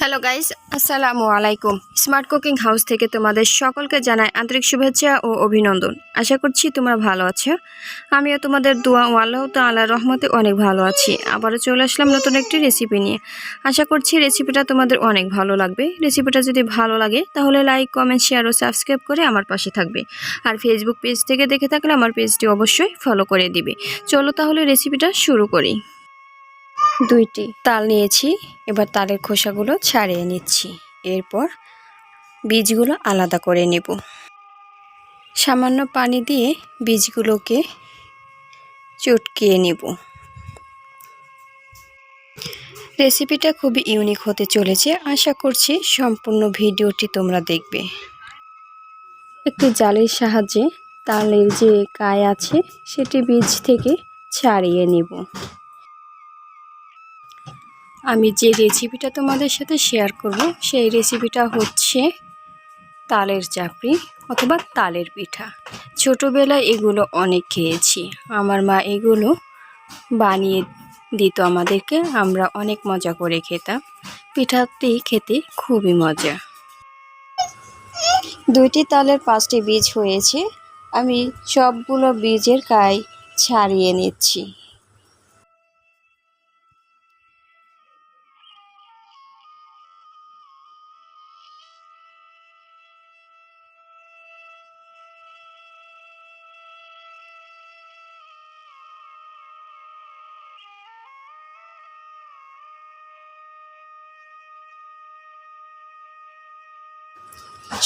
Hello guys, আসসালামু আলাইকুম। Smart cooking house থেকে তোমাদের সকলকে জানাই আন্তরিক শুভেচ্ছা ও অভিনন্দন। আশা করছি তোমরা ভালো আছো। আমিও তোমাদের দোয়া ও আল্লাহ তাআলার রহমতে অনেক ভালো আছি। আবারও চলে আসলাম নতুন একটি রেসিপি নিয়ে। আশা করছি রেসিপিটা তোমাদের অনেক ভালো লাগবে। রেসিপিটা যদি ভালো লাগে তাহলে লাইক, কমেন্ট, শেয়ার ও সাবস্ক্রাইব করে আমার পাশে থাকবে। আর ফেসবুক পেজ থেকে দেখে থাকলে আমার পেজটি অবশ্যই ফলো করে দিবে। চলো তাহলে রেসিপিটা শুরু করি। 2টি তাল নিয়েছি। এবার তালের খোসাগুলো ছাড়িয়ে নিচ্ছি। এরপর বীজগুলো আলাদা করে নেব। সামান্য পানি দিয়ে বীজগুলোকে চটকিয়ে নেব। রেসিপিটা খুবই ইউনিক হতে চলেছে। আশা করছি সম্পূর্ণ ভিডিওটি তোমরা দেখবে। একটি জালের সাহায্যে তালের যে কায় আছে সেটি বীজ থেকে ছাড়িয়ে নেব। আমি যে রেসিপিটা তোমাদের সাথে শেয়ার করব সেই রেসিপিটা হচ্ছে তালের চাপড়ি অথবা তালের পিঠা। ছোটোবেলায় এগুলো অনেক খেয়েছি। আমার মা এগুলো বানিয়ে দিত আমাদেরকে, আমরা অনেক মজা করে খেতাম। পিঠাটি খেতে খুবই মজা। 2টি তালের 5টি বীজ হয়েছে। আমি সবগুলো বীজের কাই ছাড়িয়ে নিচ্ছি।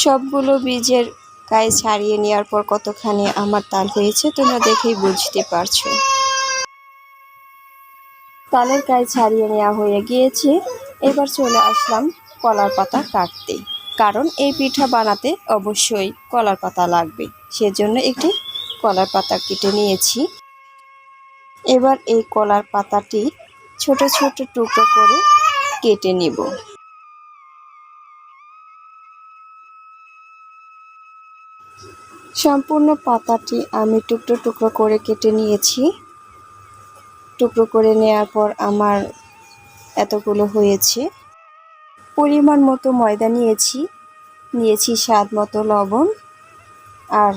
সবগুলো বীজের গায়ে ছাড়িয়ে নেওয়ার পর কতখানি আমার তাল হয়েছে তোমরা দেখেই বুঝতে পারছো। তালের গায়ে ছাড়িয়ে নেওয়া হয়ে গিয়েছে। এবার চলে আসলাম কলার পাতা কাটতে, কারণ এই পিঠা বানাতে অবশ্যই কলার পাতা লাগবে। সেজন্য একটি কলার পাতা কেটে নিয়েছি। এবার এই কলার পাতাটি ছোট ছোট টুকরো করে কেটে নিব। সম্পূর্ণ পাতাটি আমি টুকরো টুকরো করে কেটে নিয়েছি। টুকরো করে নেওয়ার পর আমার এতগুলো হয়েছে। পরিমাণ মতো ময়দা নিয়েছি স্বাদ মতো লবণ আর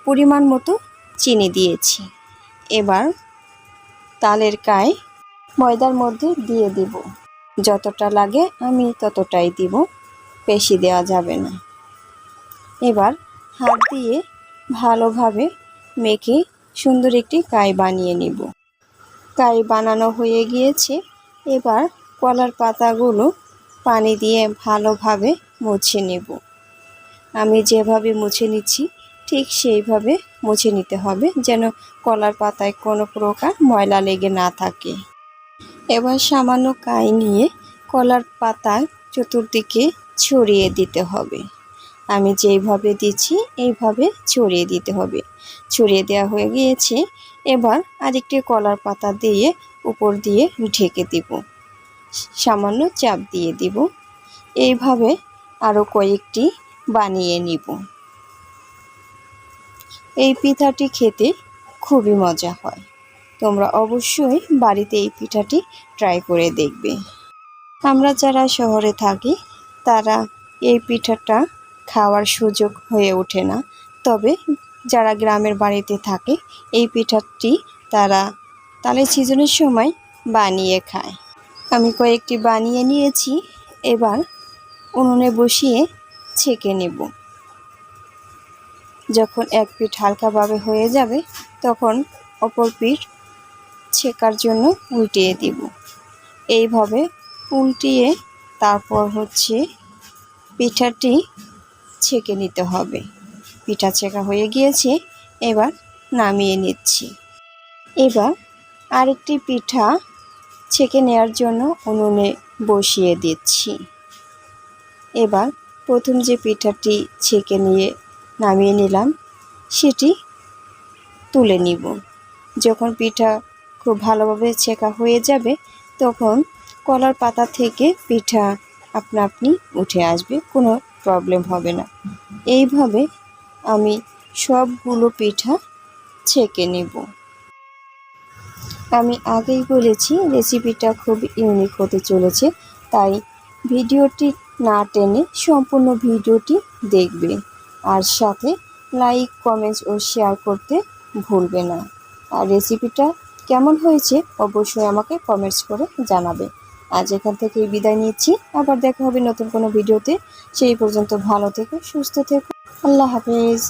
পরিমাণ মতো চিনি দিয়েছি। এবার তালের কায় ময়দার মধ্যে দিয়ে দিব। যতটা লাগে আমি ততটাই দিব, বেশি দেওয়া যাবে না। এবার হাত দিয়ে ভালোভাবে মেখে সুন্দর একটি কাই বানিয়ে নিব। কাই বানানো হয়ে গিয়েছে। এবার কলার পাতাগুলো পানি দিয়ে ভালোভাবে মুছে নেব। আমি যেভাবে মুছে নিচ্ছি ঠিক সেইভাবে মুছে নিতে হবে, যেন কলার পাতায় কোনো প্রকার ময়লা লেগে না থাকে। এবার সামান্য কাই নিয়ে কলার পাতার চতুর্দিকে ছড়িয়ে দিতে হবে। আমি যেইভাবে দিচ্ছি এইভাবে ছড়িয়ে দিতে হবে। ছড়িয়ে দেওয়া হয়ে গিয়েছে। এবার আরেকটি কলার পাতা দিয়ে উপর দিয়ে ঢেকে দিব, সামান্য চাপ দিয়ে দিব। এইভাবে আরও কয়েকটি বানিয়ে নিব। এই পিঠাটি খেতে খুবই মজা হয়। তোমরা অবশ্যই বাড়িতে এই পিঠাটি ট্রাই করে দেখবে। আমরা যারা শহরে থাকি তারা এই পিঠাটা খাওয়ার সুযোগ হয়ে ওঠে না, তবে যারা গ্রামের বাড়িতে থাকে এই পিঠাটি তারা তালের সিজনের সময় বানিয়ে খায়। আমি কয়েকটি বানিয়ে নিয়েছি। এবার উনুনে বসিয়ে ছেঁকে নেব। যখন এক পিঠ হালকাভাবে হয়ে যাবে তখন অপর পিঠ ছেঁকার জন্য উল্টিয়ে দিব। এইভাবে উল্টিয়ে তারপর পিঠাটি ছেঁকে নিতে হবে। পিঠা ছেঁকা হয়ে গিয়েছে। এবার নামিয়ে নিচ্ছি। এবার আরেকটি পিঠা ছেঁকে নেওয়ার জন্য উনুনে বসিয়ে দিচ্ছি। এবার প্রথম যে পিঠাটি ছেঁকে নিয়ে নামিয়ে নিলাম সেটি তুলে নিব। যখন পিঠা খুব ভালোভাবে ছেঁকা হয়ে যাবে তখন কলার পাতা থেকে পিঠা আপনা আপনি উঠে আসবে, কোনো প্রবলেম হবে না। এইভাবে আমি সবগুলো পিঠা ছেঁকে নেব। আমি আগেই বলেছি রেসিপিটা খুব ইউনিক হতে চলেছে, তাই ভিডিওটি না টেনে সম্পূর্ণ ভিডিওটি দেখবে আর সাথে লাইক, কমেন্টস ও শেয়ার করতে ভুলবে না। আর রেসিপিটা কেমন হয়েছে অবশ্যই আমাকে কমেন্টস করে জানাবে। আজ এখান থেকে বিদায় নিচ্ছি, আবার দেখা হবে নতুন কোনো ভিডিওতে। সেই পর্যন্ত ভালো থেকো, সুস্থ থেকো। আল্লাহ হাফেজ।